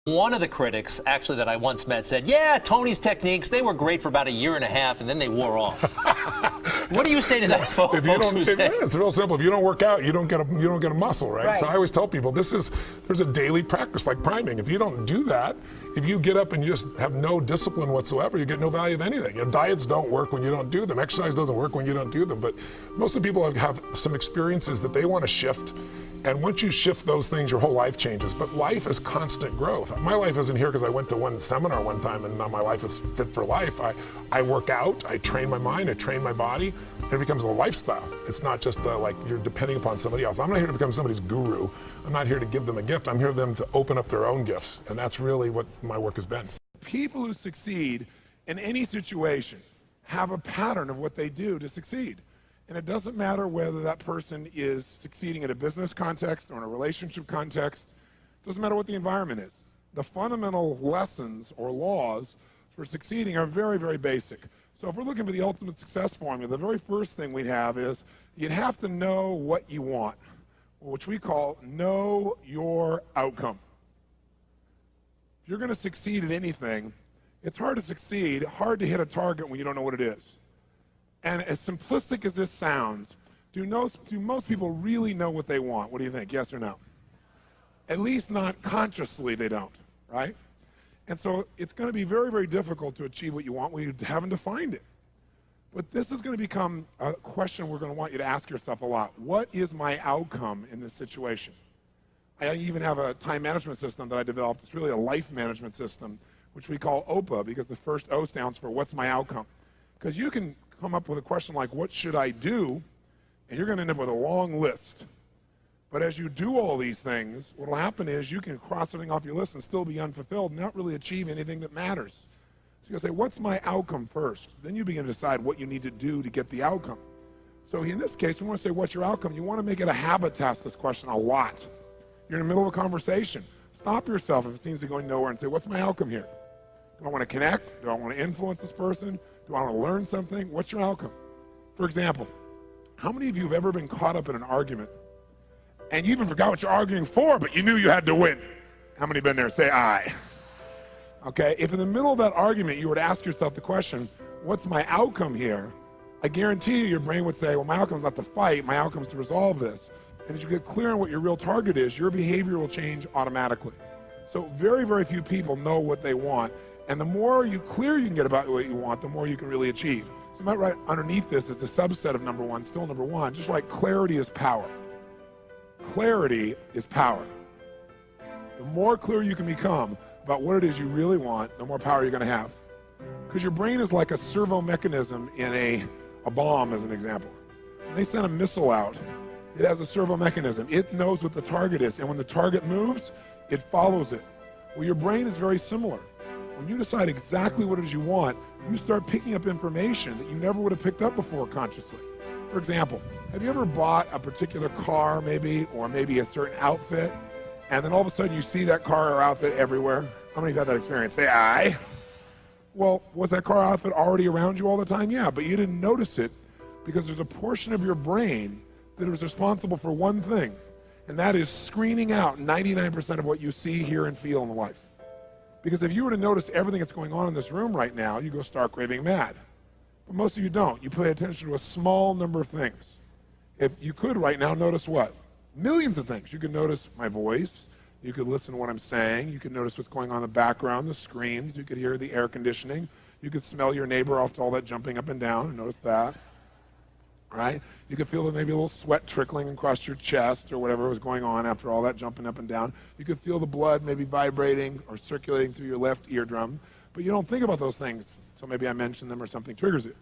One of the critics, actually, that I once met said, yeah, Tony's techniques, they were great for about a year and a half, and then they wore off. What do you say to that, folks? It's real simple. If you don't work out, you don't get a muscle, right? So I always tell people, there's a daily practice, like priming. If you don't do that, if you get up and you just have no discipline whatsoever, you get no value of anything. Your diets don't work when you don't do them. Exercise doesn't work when you don't do them. But most of the people have some experiences that they want to shift. And once you shift those things, your whole life changes. But life is constant growth. My life isn't here because I went to one seminar one time and now my life is fit for life. I work out, I train my mind, I train my body, and it becomes a lifestyle. It's not just like you're depending upon somebody else. I'm not here to become somebody's guru. I'm not here to give them a gift. I'm here for them to open up their own gifts. And that's really what my work has been. People who succeed in any situation have a pattern of what they do to succeed. And it doesn't matter whether that person is succeeding in a business context or in a relationship context. It doesn't matter what the environment is. The fundamental lessons or laws for succeeding are very, very basic. So if we're looking for the ultimate success formula, the very first thing we'd have is you'd have to know what you want, which we call know your outcome. If you're going to succeed at anything, it's hard to succeed, hard to hit a target when you don't know what it is. And as simplistic as this sounds, do most people really know what they want? What do you think, yes or no? At least not consciously they don't, right? And so it's going to be very, very difficult to achieve what you want when you haven't defined it. But this is going to become a question we're going to want you to ask yourself a lot. What is my outcome in this situation? I even have a time management system that I developed. It's really a life management system, which we call OPA, because the first O stands for what's my outcome? Because you can come up with a question like, what should I do? And you're going to end up with a long list. But as you do all these things, what will happen is you can cross something off your list and still be unfulfilled and not really achieve anything that matters. So you'll say, what's my outcome first? Then you begin to decide what you need to do to get the outcome. So in this case, we want to say, what's your outcome? You want to make it a habit to ask this question a lot. You're in the middle of a conversation. Stop yourself if it seems to be going nowhere and say, what's my outcome here? Do I want to connect? Do I want to influence this person? Do I want to learn something? What's your outcome? For example, how many of you have ever been caught up in an argument and you even forgot what you're arguing for, but you knew you had to win? How many been there? Say aye. Okay, if in the middle of that argument you were to ask yourself the question, what's my outcome here? I guarantee you your brain would say, well, my outcome is not to fight, my outcome is to resolve this. And as you get clear on what your real target is, your behavior will change automatically. So very, very few people know what they want. And the more clear you can get about what you want, the more you can really achieve. So right underneath this is the subset of number one, still number one, just like clarity is power. Clarity is power. The more clear you can become about what it is you really want, the more power you're going to have. Because your brain is like a servo mechanism in a bomb, as an example. When they send a missile out, it has a servo mechanism. It knows what the target is, and when the target moves, it follows it. Well, your brain is very similar. When you decide exactly what it is you want, you start picking up information that you never would have picked up before consciously. For example, have you ever bought a particular car maybe, or maybe a certain outfit, and then all of a sudden you see that car or outfit everywhere? How many of you have had that experience? Say aye. Well, was that car outfit already around you all the time? Yeah, but you didn't notice it because there's a portion of your brain that is responsible for one thing, and that is screening out 99% of what you see, hear, and feel in life. Because if you were to notice everything that's going on in this room right now, you go stark raving mad. But most of you don't. You pay attention to a small number of things. If you could right now notice what? Millions of things. You could notice my voice. You could listen to what I'm saying. You could notice what's going on in the background, the screens. You could hear the air conditioning. You could smell your neighbor off to all that jumping up and down and notice that. Right? You could feel maybe a little sweat trickling across your chest or whatever was going on after all that jumping up and down. You could feel the blood maybe vibrating or circulating through your left eardrum, but you don't think about those things, so maybe I mention them or something triggers it.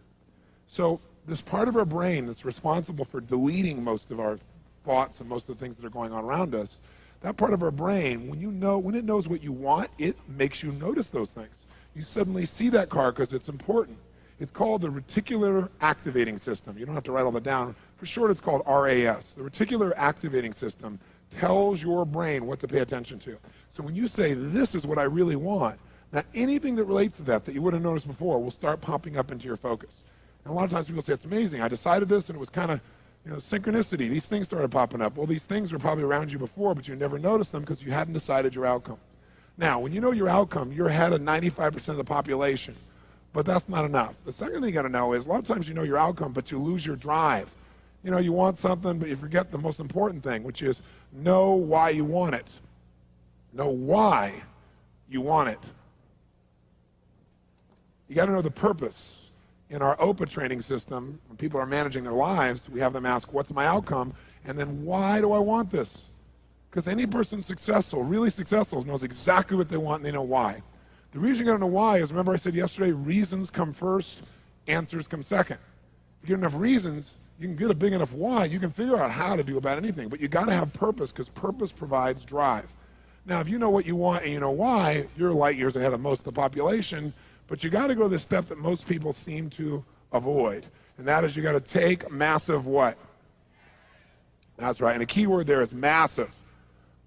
So this part of our brain that's responsible for deleting most of our thoughts and most of the things that are going on around us, that part of our brain, when it knows what you want, it makes you notice those things. You suddenly see that car because it's important. It's called the reticular activating system. You don't have to write all that down. For short, it's called RAS. The reticular activating system tells your brain what to pay attention to. So when you say, this is what I really want, now anything that relates to that you wouldn't have noticed before will start popping up into your focus. And a lot of times people say, it's amazing. I decided this and it was kind of synchronicity. These things started popping up. Well, these things were probably around you before, but you never noticed them because you hadn't decided your outcome. Now, when you know your outcome, you're ahead of 95% of the population, but that's not enough. The second thing you gotta know is a lot of times you know your outcome, but you lose your drive. You know, you want something, but you forget the most important thing, which is know why you want it. Know why you want it. You gotta know the purpose. In our OPA training system, when people are managing their lives, we have them ask, what's my outcome? And then why do I want this? Because any person successful, really successful, knows exactly what they want and they know why. The reason you gotta know why is, remember I said yesterday, reasons come first, answers come second. If you get enough reasons, you can get a big enough why, you can figure out how to do about anything, but you gotta have purpose, because purpose provides drive. Now, if you know what you want and you know why, you're light years ahead of most of the population, but you gotta go to the step that most people seem to avoid, and that is you gotta take massive what? That's right, and the key word there is massive.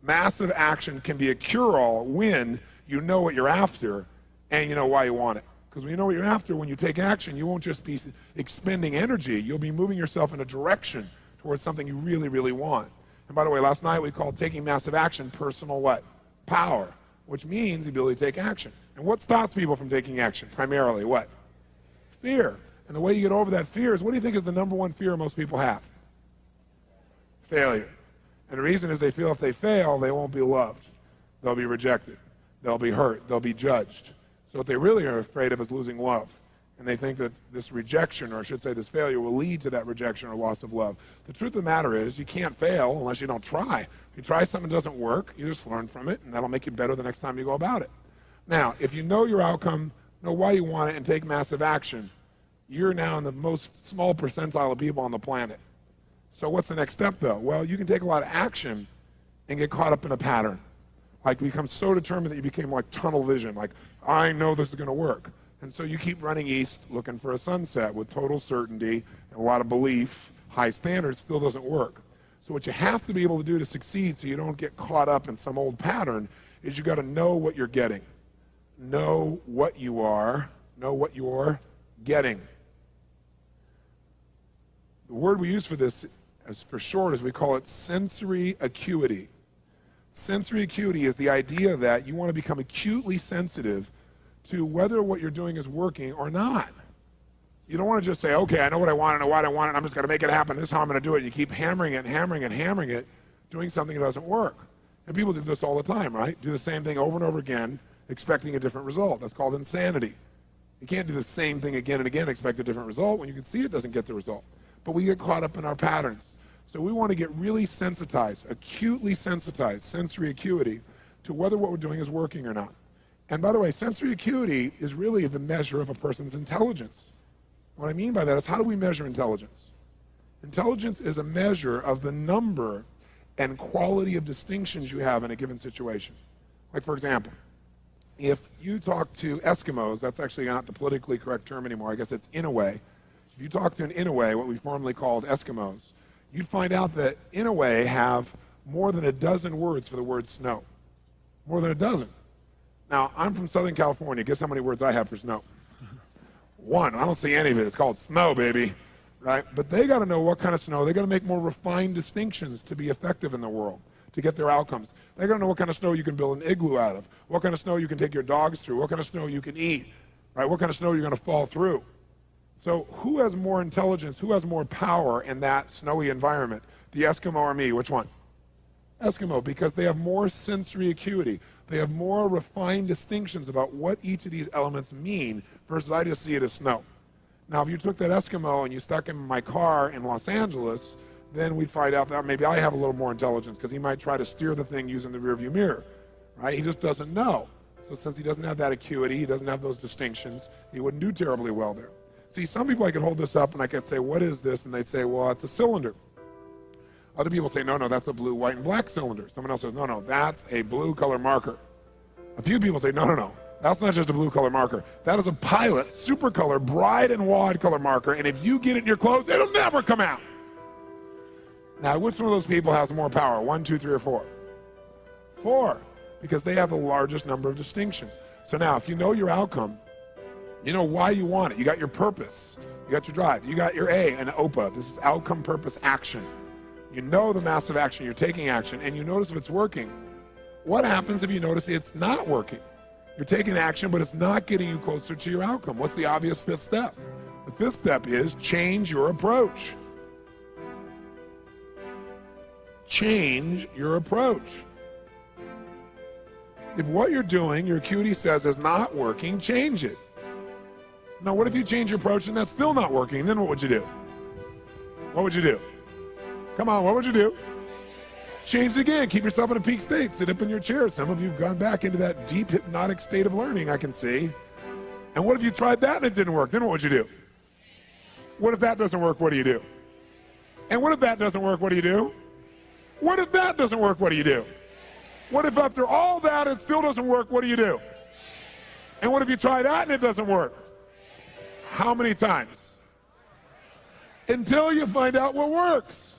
Massive action can be a cure-all when you know what you're after and you know why you want it. Because when you know what you're after, when you take action, you won't just be expending energy, you'll be moving yourself in a direction towards something you really, really want. And by the way, last night we called taking massive action personal what? Power, which means the ability to take action. And what stops people from taking action? Primarily what? Fear. And the way you get over that fear is, what do you think is the number one fear most people have? Failure. And the reason is they feel if they fail, they won't be loved. They'll be rejected. They'll be hurt. They'll be judged. So what they really are afraid of is losing love. And they think that this rejection, or I should say this failure, will lead to that rejection or loss of love. The truth of the matter is, you can't fail unless you don't try. If you try something that doesn't work, you just learn from it, and that'll make you better the next time you go about it. Now, if you know your outcome, know why you want it, and take massive action, you're now in the most small percentile of people on the planet. So what's the next step, though? Well, you can take a lot of action and get caught up in a pattern. Like, become so determined that you became like tunnel vision, like, I know this is going to work. And so you keep running east looking for a sunset with total certainty and a lot of belief, high standards, still doesn't work. So what you have to be able to do to succeed so you don't get caught up in some old pattern is you got to know what you're getting. Know what you are, know what you're getting. The word we use for this, as for short, is we call it sensory acuity. Sensory acuity is the idea that you want to become acutely sensitive to whether what you're doing is working or not. You don't want to just say, okay, I know what I want, I know why I want it, I'm just going to make it happen, this is how I'm going to do it. You keep hammering it, hammering it, hammering it, doing something that doesn't work. And people do this all the time, right? Do the same thing over and over again, expecting a different result. That's called insanity. You can't do the same thing again and again, expect a different result when you can see it doesn't get the result. But we get caught up in our patterns. So we want to get really sensitized, acutely sensitized, sensory acuity, to whether what we're doing is working or not. And by the way, sensory acuity is really the measure of a person's intelligence. What I mean by that is, how do we measure intelligence? Intelligence is a measure of the number and quality of distinctions you have in a given situation. Like, for example, if you talk to Eskimos, that's actually not the politically correct term anymore, I guess it's Inouye. If you talk to an Inouye, what we formerly called Eskimos, you'd find out that Inouye have more than a dozen words for the word snow. More than a dozen. Now, I'm from Southern California. Guess how many words I have for snow? One. I don't see any of it. It's called snow, baby. Right? But they got to know what kind of snow. They got to make more refined distinctions to be effective in the world, to get their outcomes. They got to know what kind of snow you can build an igloo out of, what kind of snow you can take your dogs through, what kind of snow you can eat, right? What kind of snow you're going to fall through. So who has more intelligence, who has more power in that snowy environment? The Eskimo or me? Which one? Eskimo, because they have more sensory acuity. They have more refined distinctions about what each of these elements mean versus I just see it as snow. Now, if you took that Eskimo and you stuck him in my car in Los Angeles, then we'd find out that maybe I have a little more intelligence, because he might try to steer the thing using the rearview mirror, right? He just doesn't know. So since he doesn't have that acuity, he doesn't have those distinctions, he wouldn't do terribly well there. See, some people, I could hold this up and I could say, what is this? And they'd say, well, it's a cylinder. Other people say, no, that's a blue, white, and black cylinder. Someone else says, no, that's a blue color marker. A few people say, no, that's not just a blue color marker. That is a Pilot super color, bright and wide color marker, and if you get it in your clothes, it'll never come out. Now, which one of those people has more power? 1, 2, 3, or 4? 4, because they have the largest number of distinctions. So now, if you know your outcome, you know why you want it. You got your purpose. You got your drive. You got your A, an OPA. This is outcome, purpose, action. You know the massive action. You're taking action, and you notice if it's working. What happens if you notice it's not working? You're taking action, but it's not getting you closer to your outcome. What's the obvious fifth step? The fifth step is change your approach. Change your approach. If what you're doing, your acuity says is not working, change it. Now, what if you change your approach and that's still not working? Then what would you do? What would you do? Come on, what would you do? Change it again. Keep yourself in a peak state. Sit up in your chair. Some of you have gone back into that deep hypnotic state of learning, I can see. And what if you tried that and it didn't work? Then what would you do? What if that doesn't work? What do you do? And what if that doesn't work? What do you do? What if that doesn't work? What do you do? What if after all that it still doesn't work? What do you do? And what if you try that and it doesn't work? How many times? Until you find out what works.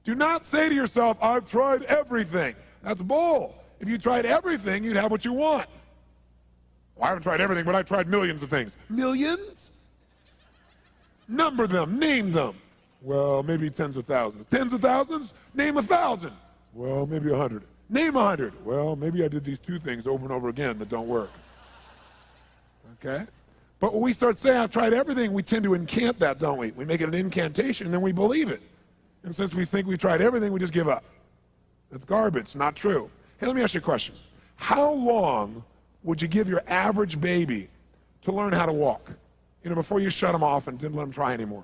Do not say to yourself, I've tried everything. That's bull. If you tried everything, you'd have what you want. Well, I haven't tried everything, but I've tried millions of things. Millions? Number them, name them. Well, maybe tens of thousands. Tens of thousands? Name 1,000. Well, maybe 100. Name 100. Well, maybe I did these two things over and over again that don't work. Okay? But when we start saying, I've tried everything, we tend to incant that, don't we? We make it an incantation, and then we believe it. And since we think we've tried everything, we just give up. It's garbage, not true. Hey, let me ask you a question. How long would you give your average baby to learn how to walk? You know, before you shut them off and didn't let them try anymore.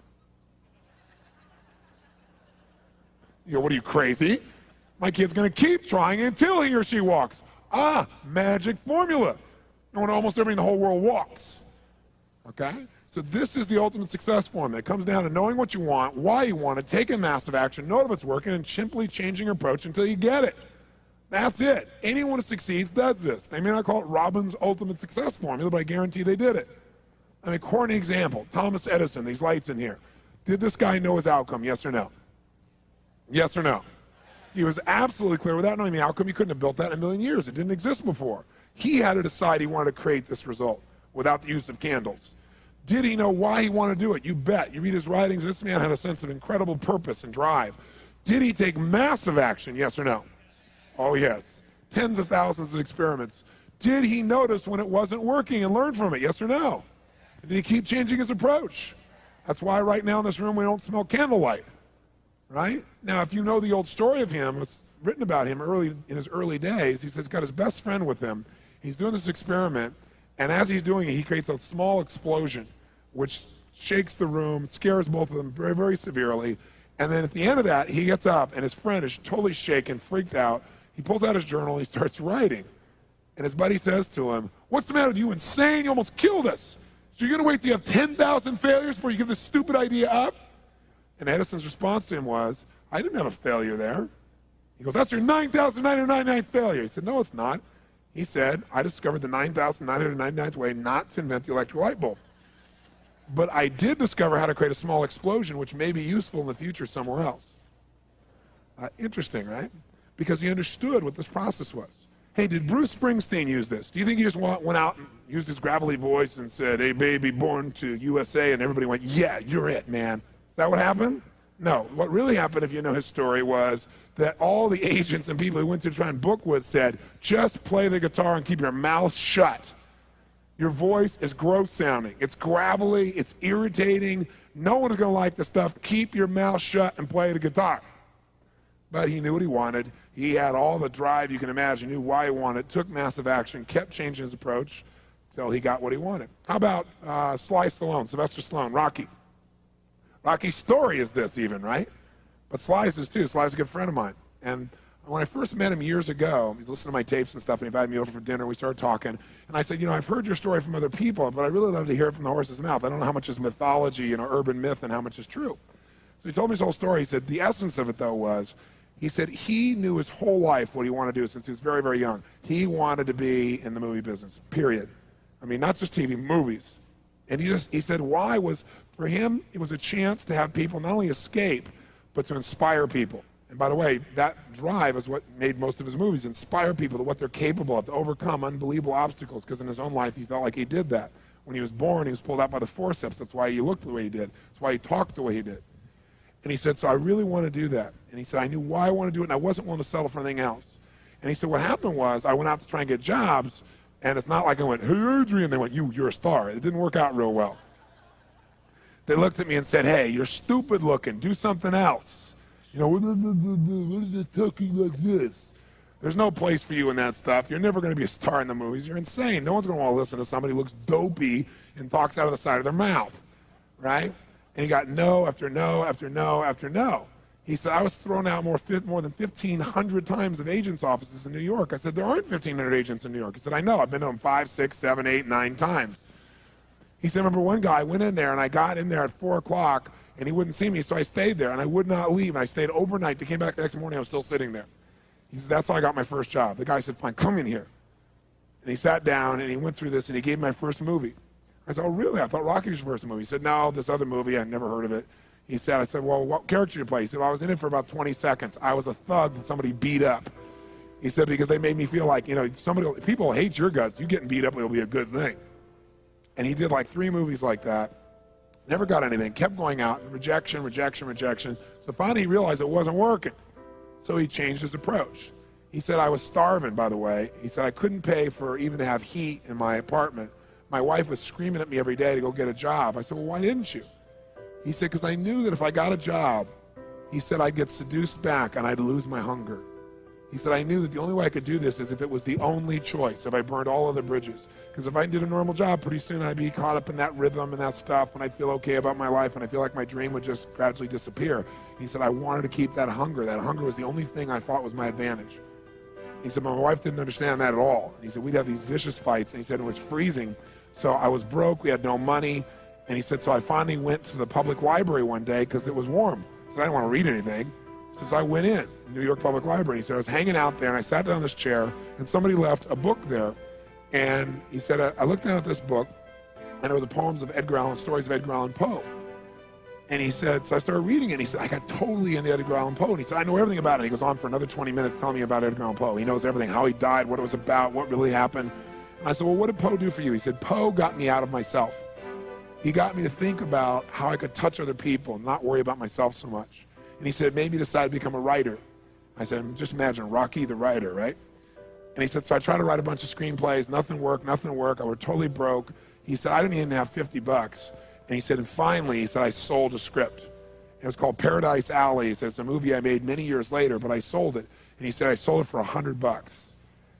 You go, what are you, crazy? My kid's going to keep trying until he or she walks. Ah, magic formula. You know, almost everybody in the whole world walks. Okay? So this is the ultimate success formula. It comes down to knowing what you want, why you want it, taking massive action, know if it's working, and simply changing your approach until you get it. That's it. Anyone who succeeds does this. They may not call it Robbins' ultimate success formula, but I guarantee they did it. I mean, corny example, Thomas Edison, these lights in here. Did this guy know his outcome, yes or no? Yes or no? He was absolutely clear. Without knowing the outcome, he couldn't have built that in a million years. It didn't exist before. He had to decide he wanted to create this result without the use of candles. Did he know why he wanted to do it? You bet. You read his writings, this man had a sense of incredible purpose and drive. Did he take massive action, yes or no? Oh, yes. Tens of thousands of experiments. Did he notice when it wasn't working and learn from it, yes or no? Did he keep changing his approach? That's why right now in this room we don't smell candlelight, right? Now, if you know the old story of him, it's written about him in his early days. He says he's got his best friend with him. He's doing this experiment, and as he's doing it, he creates a small explosion, which shakes the room, scares both of them very, very severely. And then at the end of that, he gets up, and his friend is totally shaken, freaked out. He pulls out his journal, and he starts writing. And his buddy says to him, what's the matter with you? Insane? You almost killed us. So you're going to wait till you have 10,000 failures before you give this stupid idea up? And Edison's response to him was, I didn't have a failure there. He goes, that's your 9,999th failure. He said, no, it's not. He said, I discovered the 9,999th way not to invent the electric light bulb. But I did discover how to create a small explosion, which may be useful in the future somewhere else. Interesting, right? Because he understood what this process was. Hey, did Bruce Springsteen use this? Do you think he just went out and used his gravelly voice and said, hey, baby, born to USA, and everybody went, yeah, you're it, man? Is that what happened? No. What really happened, if you know his story, was that all the agents and people he went to try and book with said, just play the guitar and keep your mouth shut. Your voice is gross sounding. It's gravelly. It's irritating. No one is going to like the stuff. Keep your mouth shut and play the guitar. But he knew what he wanted. He had all the drive you can imagine, knew why he wanted, took massive action, kept changing his approach until he got what he wanted. How about Sly Stallone, Sylvester Stallone, Rocky? Rocky's story is this even, right? But Sly's is too. Sly's a good friend of mine. And when I first met him years ago, he's listening to my tapes and stuff, and he invited me over for dinner. We started talking. And I said, you know, I've heard your story from other people, but I really love to hear it from the horse's mouth. I don't know how much is mythology, you know, urban myth, and how much is true. So he told me his whole story. He said the essence of it, though, was he said he knew his whole life what he wanted to do since he was very, very young. He wanted to be in the movie business, period. I mean, not just TV, movies. And he said why was, for him, it was a chance to have people not only escape, but to inspire people. And by the way, that drive is what made most of his movies, inspire people to what they're capable of, to overcome unbelievable obstacles, because in his own life, he felt like he did that. When he was born, he was pulled out by the forceps. That's why he looked the way he did. That's why he talked the way he did. And he said, so I really want to do that. And he said, I knew why I wanted to do it, and I wasn't willing to settle for anything else. And he said, what happened was I went out to try and get jobs, and it's not like I went, hey, Adrian. They went, you're a star. It didn't work out real well. They looked at me and said, hey, you're stupid looking. Do something else. You know, what is it talking like this? There's no place for you in that stuff. You're never going to be a star in the movies. You're insane. No one's going to want to listen to somebody who looks dopey and talks out of the side of their mouth, right? And he got no after no after no after no. He said, I was thrown out more than 1,500 times of agents' offices in New York. I said, there aren't 1,500 agents in New York. He said, I know. I've been to them 5, 6, 7, 8, 9 times. He said, remember one guy, I went in there and I got in there at 4 o'clock and he wouldn't see me, so I stayed there and I would not leave. And I stayed overnight. They came back the next morning, I was still sitting there. He said, that's how I got my first job. The guy said, fine, come in here. And he sat down and he went through this and he gave me my first movie. I said, oh, really? I thought Rocky was your first movie. He said, no, this other movie, I'd never heard of it. He said, I said, well, what character did you play? He said, well, I was in it for about 20 seconds. I was a thug that somebody beat up. He said, because they made me feel like, you know, people hate your guts. You getting beat up, it'll be a good thing. And he did like 3 movies like that. Never got anything. Kept going out. Rejection, rejection, rejection. So finally he realized it wasn't working. So he changed his approach. He said, I was starving, by the way. He said, I couldn't pay for even to have heat in my apartment. My wife was screaming at me every day to go get a job. I said, well, why didn't you? He said, because I knew that if I got a job, he said, I'd get seduced back and I'd lose my hunger. He said, I knew that the only way I could do this is if it was the only choice, if I burned all other bridges. Because if I did a normal job, pretty soon I'd be caught up in that rhythm and that stuff, and I'd feel okay about my life, and I feel like my dream would just gradually disappear. He said, I wanted to keep that hunger. That hunger was the only thing I thought was my advantage. He said, my wife didn't understand that at all. He said, we'd have these vicious fights, and he said it was freezing. So I was broke, we had no money, and he said, so I finally went to the public library one day because it was warm. He said, I didn't want to read anything. He says, I went in, New York Public Library. He said, I was hanging out there, and I sat down in this chair, and somebody left a book there. And he said, I looked down at this book, and it were the poems of Edgar Allan, stories of Edgar Allan Poe. And he said, so I started reading it, and he said, I got totally into Edgar Allan Poe. And he said, I know everything about it. He goes on for another 20 minutes telling me about Edgar Allan Poe. He knows everything, how he died, what it was about, what really happened. And I said, well, what did Poe do for you? He said, Poe got me out of myself. He got me to think about how I could touch other people and not worry about myself so much. And he said, it made me decide to become a writer. I said, just imagine Rocky the writer, right? And he said, so I tried to write a bunch of screenplays, nothing worked. I was totally broke. He said, I didn't even have $50. And he said, and finally, he said, I sold a script. It was called Paradise Alley. He said, it's a movie I made many years later, but I sold it. And he said, I sold it for $100.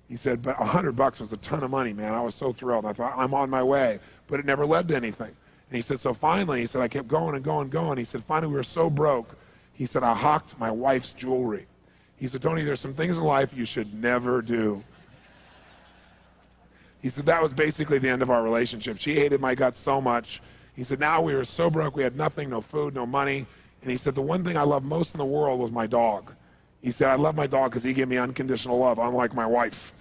He said, but $100 was a ton of money, man. I was so thrilled. I thought, I'm on my way. But it never led to anything. And he said, so finally, he said, I kept going and going and going. He said, finally, we were so broke. He said, I hawked my wife's jewelry. He said, Tony, there's some things in life you should never do. He said, that was basically the end of our relationship. She hated my guts so much. He said, now we were so broke, we had nothing, no food, no money. And he said, the one thing I loved most in the world was my dog. He said, I love my dog because he gave me unconditional love, unlike my wife.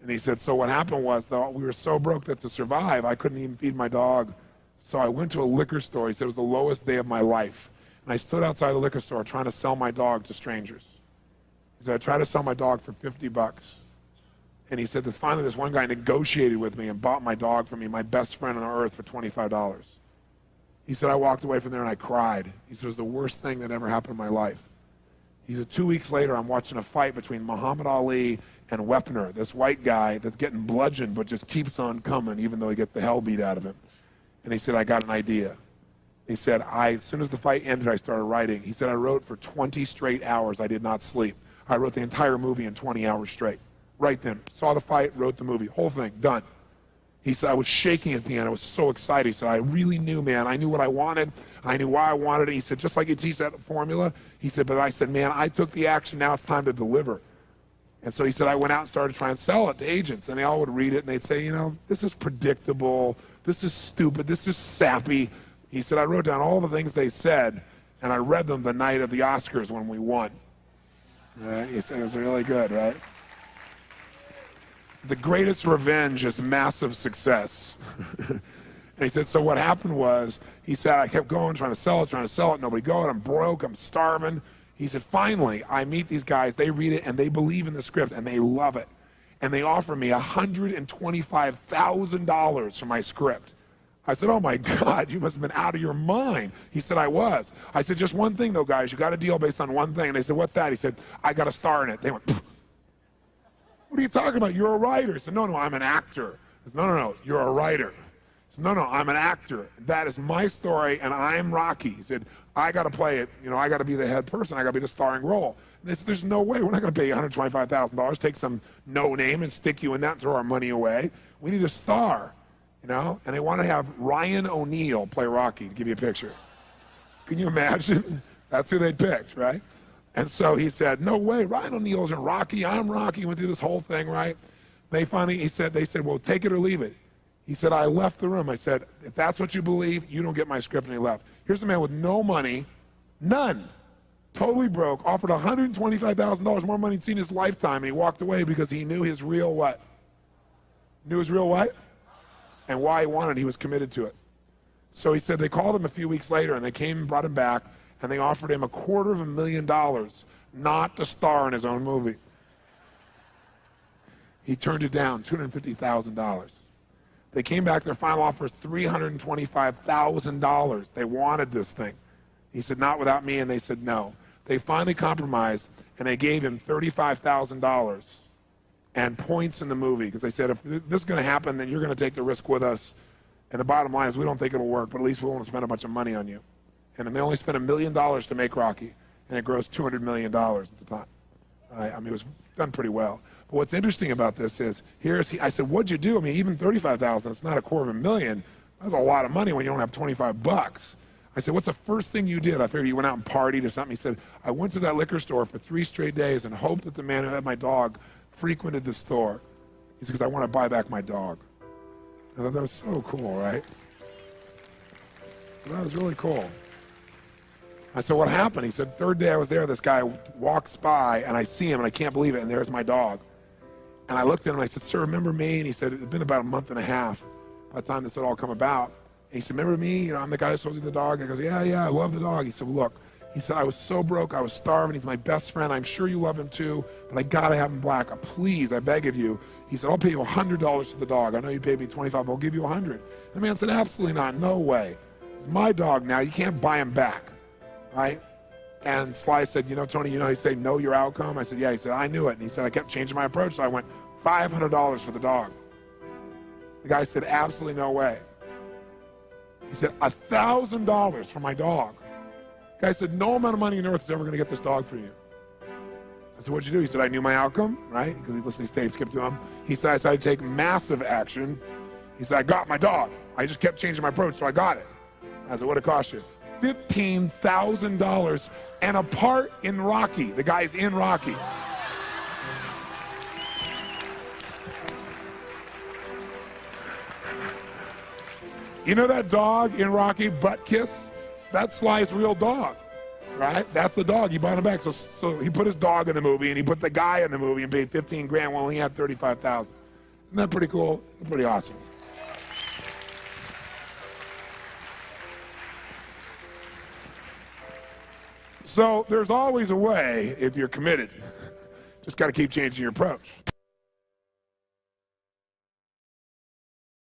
And he said, so what happened was, though, we were so broke that to survive, I couldn't even feed my dog. So I went to a liquor store. He said, it was the lowest day of my life. And I stood outside the liquor store trying to sell my dog to strangers. He said, I tried to sell my dog for $50. And he said that finally this one guy negotiated with me and bought my dog for me, my best friend on earth, for $25. He said, I walked away from there and I cried. He said, it was the worst thing that ever happened in my life. He said, 2 weeks later, I'm watching a fight between Muhammad Ali and Wepner, this white guy that's getting bludgeoned but just keeps on coming even though he gets the hell beat out of him. And he said, I got an idea. He said, as soon as the fight ended, I started writing. He said, I wrote for 20 straight hours. I did not sleep. I wrote the entire movie in 20 hours straight. Right then. Saw the fight, wrote the movie. Whole thing, done. He said, I was shaking at the end. I was so excited. He said, I really knew, man. I knew what I wanted. I knew why I wanted it. He said, just like you teach that formula. He said, but I said, man, I took the action. Now it's time to deliver. And so he said, I went out and started trying to sell it to agents. And they all would read it and they'd say, you know, this is predictable. This is stupid. This is sappy. He said, I wrote down all the things they said, and I read them the night of the Oscars when we won. Right? He said, it was really good, right? The greatest revenge is massive success. And he said, so what happened was, he said, I kept going, trying to sell it, nobody going, I'm broke, I'm starving. He said, finally, I meet these guys, they read it, and they believe in the script, and they love it. And they offer me $125,000 for my script. I said, oh my God, you must have been out of your mind. He said, I was. I said, just one thing though, guys, you got a deal based on one thing. And they said, what's that? He said, I got a star in it. They went, pfft. What are you talking about? You're a writer. He said, no, I'm an actor. He said, no, you're a writer. He said, no, I'm an actor. That is my story, and I'm Rocky. He said, I got to play it. I got to be the head person. I got to be the starring role. And they said, there's no way. We're not going to pay you $125,000, take some no name and stick you in that and throw our money away. We need a star, And they want to have Ryan O'Neal play Rocky, to give you a picture. Can you imagine? That's who they picked, right? And so he said, no way, Ryan O'Neal isn't Rocky, I'm Rocky. Went through this whole thing, right? They said, well, take it or leave it. He said, I left the room. I said, if that's what you believe, you don't get my script, and he left. Here's a man with no money, none, totally broke, offered $125,000 more money he'd seen in his lifetime, and he walked away because he knew his real what? Knew his real what? And why he wanted it, he was committed to it. So he said they called him a few weeks later, and they came and brought him back, and they offered him $250,000 not to star in his own movie. He turned it down, $250,000. They came back, their final offer was $325,000. They wanted this thing. He said, not without me, and they said no. They finally compromised, and they gave him $35,000 and points in the movie, because they said, if this is going to happen, then you're going to take the risk with us. And the bottom line is, we don't think it'll work, but at least we won't spend a bunch of money on you. And then they only spent $1 million to make Rocky, and it grossed $200 million at the time. I mean, it was done pretty well. But what's interesting about this is, I said, what'd you do? I mean, even $35,000, it's not $250,000. That's a lot of money when you don't have 25 bucks. I said, what's the first thing you did? I figured you went out and partied or something. He said, I went to that liquor store for 3 straight days and hoped that the man who had my dog frequented the store. He said, because I want to buy back my dog. I thought that was so cool, right? That was really cool. I said, what happened? He said, third day I was there, this guy walks by, and I see him, and I can't believe it, and there's my dog. And I looked at him, and I said, sir, remember me? And he said, it had been about a month and a half by the time this had all come about. And he said, remember me? I'm the guy who sold you the dog. I goes, yeah, I love the dog. He said, well, look. He said, I was so broke, I was starving. He's my best friend. I'm sure you love him too, but I gotta have him black. Please, I beg of you. He said, I'll pay you $100 for the dog. I know you paid me $25, but I'll give you $100. The man said, absolutely not, no way. It's my dog now, you can't buy him back, right? And Sly said, Tony, you say know your outcome? I said, yeah. He said, I knew it. And he said, I kept changing my approach, so I went $500 for the dog. The guy said, absolutely no way. He said, $1,000 for my dog. The guy said, no amount of money on earth is ever going to get this dog for you. I said, what'd you do? He said, I knew my outcome, right? Because he listened to these tapes, kept to him. He said, I decided to take massive action. He said, I got my dog. I just kept changing my approach, so I got it. I said, what'd it cost you? $15,000 and a part in Rocky. The guy's in Rocky. You know that dog in Rocky, Butt Kiss? That's Sly's real dog, right? That's the dog. He bought him back. So he put his dog in the movie, and he put the guy in the movie and paid $15,000 while he had $35,000. Isn't that pretty cool? Pretty awesome. So there's always a way if you're committed. Just got to keep changing your approach.